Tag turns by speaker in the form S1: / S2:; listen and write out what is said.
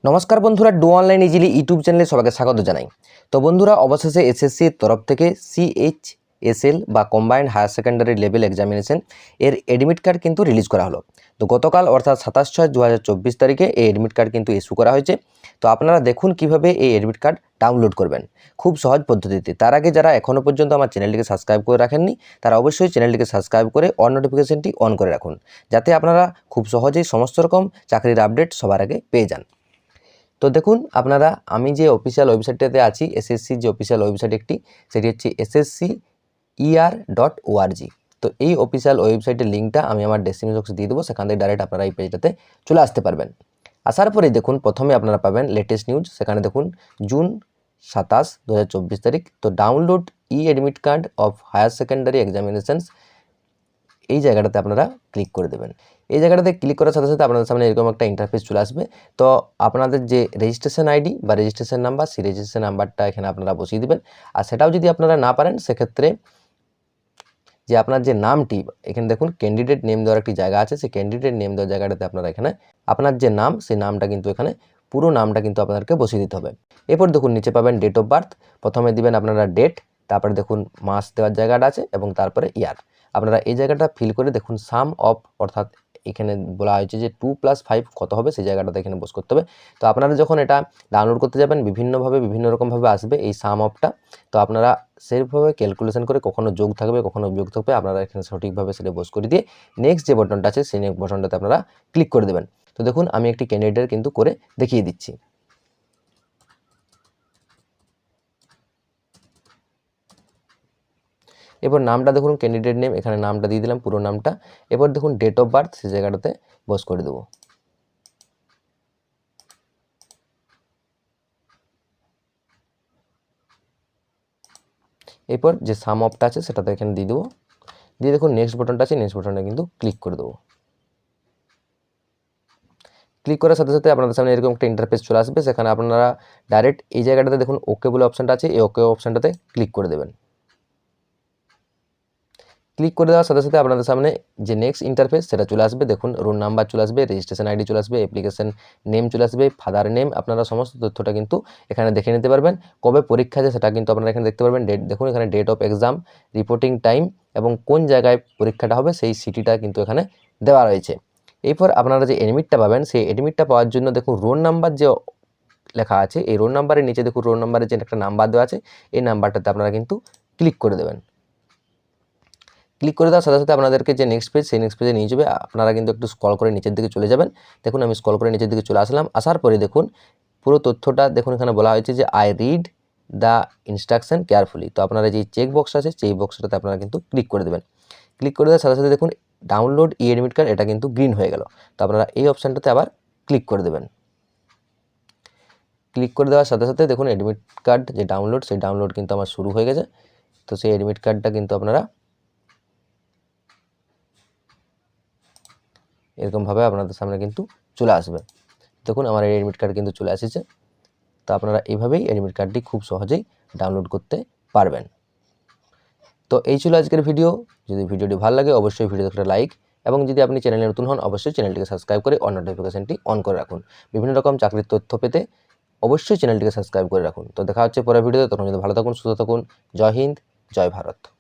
S1: নমস্কার বন্ধুরা, do online easily YouTube চ্যানেলে সবাইকে স্বাগত জানাই। তো বন্ধুরা, অবশেষে এসএসসির তরফ থেকে CHSL বা combined higher secondary level examination এর এডমিট কার্ড কিন্তু রিলিজ করা হলো। তো গতকাল অর্থাৎ 27/6/2024 তারিখে এই এডমিট কার্ড কিন্তু ইস্যু করা হয়েছে। তো আপনারা দেখুন কিভাবে এই এডমিট কার্ড ডাউনলোড করবেন খুব সহজ পদ্ধতিতে। তার আগে যারা এখনও পর্যন্ত আমার চ্যানেলটিকে সাবস্ক্রাইব করে রাখেননি তারা অবশ্যই চ্যানেলটিকে সাবস্ক্রাইব করে অল নোটিফিকেশনটি অন করে রাখুন, যাতে আপনারা খুব সহজেই সমস্ত রকম চাকরির আপডেট সবার আগে পেয়ে যান। তো দেখুন আপনারা, আমি যে অফিসিয়াল ওয়েবসাইটটাতে আছি, এসএসসির যে অফিসিয়াল ওয়েবসাইট একটি, সেটি হচ্ছে sscer.org। তো এই অফিসিয়াল ওয়েবসাইটের লিঙ্কটা আমি আমার ডেসক্রিপশন বক্সে দিয়ে দেবো, সেখান থেকে ডাইরেক্ট আপনারা এই পেজটাতে চলে আসতে পারবেন। আসার পরেই দেখুন প্রথমে আপনারা পাবেন লেটেস্ট নিউজ। সেখানে দেখুন জুন 27, 2024 তারিখ। তো download admit card of higher secondary examinations, এই জায়গাটাতে আপনারা ক্লিক করে দেবেন। এই জায়গাটাতে ক্লিক করার সাথে সাথে আপনাদের সামনে এরকম একটা ইন্টারফেস চলে আসবে। তো আপনাদের যে রেজিস্ট্রেশন আইডি বা রেজিস্ট্রেশন নাম্বার, সেই রেজিস্ট্রেশন নাম্বারটা এখানে আপনারা বসিয়ে দেবেন। আর সেটাও যদি আপনারা না পারেন, সেক্ষেত্রে যে আপনার যে নামটি, এখানে দেখুন ক্যান্ডিডেট নেম দেওয়ার একটি জায়গা আছে, সেই ক্যান্ডিডেট নেম দেওয়ার জায়গাটাতে আপনারা এখানে আপনার যে নাম, সেই নামটা কিন্তু এখানে পুরো নামটা কিন্তু আপনাদেরকে বসিয়ে দিতে হবে। এরপর দেখুন নিচে পাবেন ডেট অফ বার্থ। প্রথমে দিবেন আপনারা ডেট, তারপরে দেখুন মাস দেওয়ার জায়গাটা আছে এবং তারপরে ইয়ার। আপনারা এই জায়গাটা ফিল করে দেখুন সাম অফ, অর্থাৎ এখানে বলা হয়েছে যে 2 + 5 কত হবে, সেই জায়গাটাতে এখানে বস করতে হবে। তো আপনারা যখন এটা ডাউনলোড করতে যাবেন, বিভিন্নভাবে বিভিন্ন রকমভাবে আসবে এই সাম অফটা। তো আপনারা সেইভাবে ক্যালকুলেশন করে, কখনো যোগ থাকবে কখনো বিয়োগ থাকবে, আপনারা এখানে সঠিকভাবে সেটা বস করে দিয়ে নেক্সট যে বটনটা আছে সেই নেক্সট বটনটাতে আপনারা ক্লিক করে দেবেন। তো দেখুন আমি একটি ক্যান্ডিডেট কিন্তু করে দেখিয়ে দিচ্ছি। এরপর নামটা দেখুন ক্যান্ডিডেট নেম, এখানে নামটা দিয়ে দিলাম পুরো নামটা। এরপর দেখুন ডেট অফ বার্থ, সেই জায়গাটাতে বস করে দেবো। এরপর যে সাম অফটা আছে সেটাতে এখানে দিয়ে দেবো, দিয়ে দেখুন নেক্সট বটনটা আছে, নেক্সট বটনে কিন্তু ক্লিক করে দেবো। ক্লিক করার সাথে সাথে আপনাদের সামনে এরকম একটা ইন্টারফেস চলে আসবে। সেখানে আপনারা ডাইরেক্ট এই জায়গাটাতে দেখুন ওকে বলে অপশানটা আছে, এই ওকে অপশানটাতে ক্লিক করে দেবেন। ক্লিক করে দেওয়ার সাথে সাথে আপনাদের সামনে যে নেক্সট ইন্টারফেস সেটা চলে আসবে। দেখুন রোল নাম্বার চলে আসবে, রেজিস্ট্রেশন আইডি চলে আসবে, অ্যাপ্লিকেশন নেম চলে আসবে, ফাদার নেম, আপনারা সমস্ত তথ্যটা কিন্তু এখানে দেখে নিতে পারবেন। কবে পরীক্ষা আছে সেটা কিন্তু আপনারা এখানে দেখতে পারবেন। ডেট দেখুন, এখানে date of exam, reporting time এবং কোন জায়গায় পরীক্ষাটা হবে সেই সিটিটা কিন্তু এখানে দেওয়া রয়েছে। এরপর আপনারা যে এডমিটটা পাবেন, সেই এডমিটটা পাওয়ার জন্য দেখুন রোল নাম্বার যে লেখা আছে, এই রোল নাম্বারের নিচে দেখুন রোল নাম্বারের যে একটা নাম্বার দেওয়া আছে, এই নাম্বারটাতে আপনারা কিন্তু ক্লিক করে দেবেন। ক্লিক করে দেওয়ার সাথে সাথে আপনাদেরকে যে নেক্সট পেজ, সেই নেক্সট পেজে নিয়ে যাবে। আপনারা কিন্তু একটু স্ক্রল করে নিচের দিকে চলে যাবেন। দেখুন আমি স্ক্রল করে নিচের দিকে চলে আসলাম। আসার পরে দেখুন পুরো তথ্যটা দেখুন, এখানে বলা হয়েছে যে I read the instruction carefully. তো আপনারা যে চেক বক্স আছে, সেই বক্সটাতে আপনারা কিন্তু ক্লিক করে দেবেন। ক্লিক করে দেওয়ার সাথে সাথে দেখুন ডাউনলোড অ্যাডমিট কার্ড, এটা কিন্তু গ্রিন হয়ে গেল। তো আপনারা এই অপশানটাতে আবার ক্লিক করে দেবেন। ক্লিক করে দেওয়ার সাথে সাথে দেখুন অ্যাডমিট কার্ড যে ডাউনলোড, সেই ডাউনলোড কিন্তু আমার শুরু হয়ে গেছে। তো সেই অ্যাডমিট কার্ডটা কিন্তু আপনারা এরকমভাবে আপনাদের সামনে কিন্তু চলে আসবে। দেখুন আমার এই অ্যাডমিট কার্ড কিন্তু চলে এসেছে। তো আপনারা এইভাবেই অ্যাডমিট কার্ডটি খুব সহজেই ডাউনলোড করতে পারবেন। তো এই ছিল আজকের ভিডিও। যদি ভিডিওটি ভালো লাগে অবশ্যই ভিডিওতে একটা লাইক, এবং যদি আপনি চ্যানেলে নতুন হন অবশ্যই চ্যানেলটিকে সাবস্ক্রাইব করে অন নোটিফিকেশনটি অন করে রাখুন। বিভিন্ন রকম চাকরির তথ্য পেতে অবশ্যই চ্যানেলটিকে সাবস্ক্রাইব করে রাখুন। তো দেখা হচ্ছে পরের ভিডিওতে। তখন যদি ভালো থাকুন, সুস্থ থাকুন। জয় হিন্দ, জয় ভারত।